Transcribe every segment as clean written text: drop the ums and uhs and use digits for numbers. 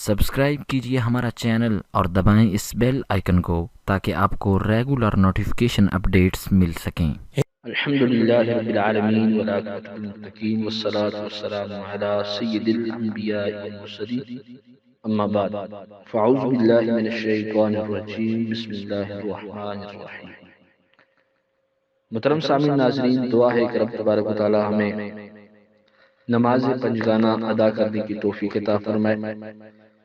Subscribe کیجئے ہمارا channel اور دبائیں اس بیل آئیکن کو تاکہ آپ کو ریگولر نوٹیفیکیشن اپڈیٹس مل سکیں۔ الحمد للہ رب العالمین والعاقبۃ للمتقین والصلاة والسلام علی سید الانبیاء والمرسلین اما بعد فاعوذ باللہ من الشیطان الرجیم بسم اللہ الرحمن الرحیم۔ محترم سامعین ناظرین، دعا ہے کہ رب تبارک و تعالی ہمیں نماز پنجگانہ ادا کرنے کی توفیق عطا فرمائے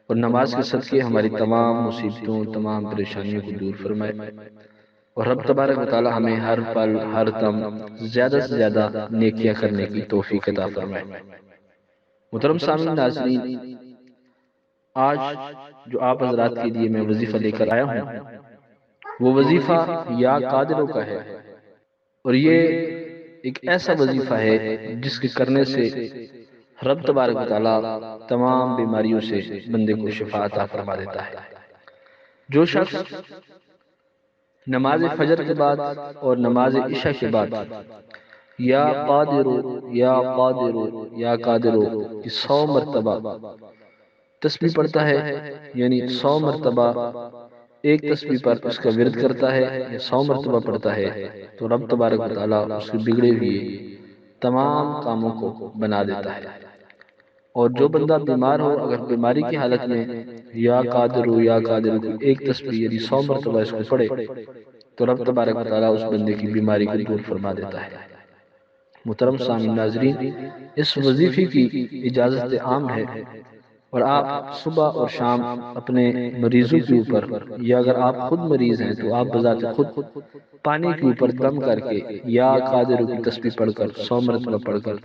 اور نماز کے صدقے ہماری تمام مصیبتوں تمام پریشانیوں کو دور فرمائے، اور رب تبارک و تعالی ہمیں ہر پل ہر دم زیادہ سے زیادہ نیکیاں کرنے کی توفیق عطا فرمائے۔ محترم سامعین ناظرین، آج جو آپ حضرات کے لیے میں وظیفہ لے کر آیا ہوں وہ وظیفہ یا قادروں کا ہے، اور یہ ایک ایسا وظیفہ ہے جس کے کرنے سے رب تبارک و تعالی تمام بیماریوں سے بندے کو شفا عطا فرما دیتا ہے۔ جو شخص نماز فجر کے بعد اور نماز عشاء کے بعد یا قادرو یا قادرو یا قادرو کی 100 مرتبہ تسبیح پڑھتا ہے، یعنی 100 مرتبہ ایک تسبیح پر اس کا ورد کرتا ہے یا 100 مرتبہ پڑھتا ہے، تو رب تبارک و تعالیٰ اس کے بگڑے ہوئے تمام کاموں کو بنا دیتا ہے۔ اور جو بندہ بیمار ہو، اگر بیماری کی حالت میں یا قادرو یا قادرو کو ایک تسبیح یعنی 100 مرتبہ اس کو پڑھے تو رب تبارک و تعالیٰ اس بندے کی بیماری کو دور فرما دیتا ہے۔ محترم سامعین ناظرین، اس وظیفے کی اجازت عام ہے، اور آپ صبح اور شام اپنے مریضوں کے اوپر، یا اگر آپ خود مریض ہیں تو آپ بذات خود پانی کے اوپر دم کر کے یا قادرو کی تسبیح پڑھ کر 100 مرتبہ پڑھ کر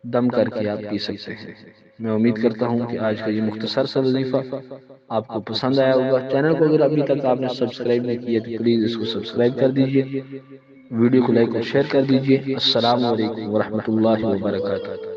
دم کر کے آپ پی سکتے ہیں۔ میں امید کرتا ہوں کہ آج کا یہ مختصر سا وظیفہ آپ کو پسند آیا ہوگا۔ چینل کو اگر ابھی تک آپ نے سبسکرائب نہیں کیا تو پلیز اس کو سبسکرائب کر دیجئے، ویڈیو کو لائک اور شیئر کر دیجئے۔ السلام علیکم ورحمۃ اللہ وبرکاتہ۔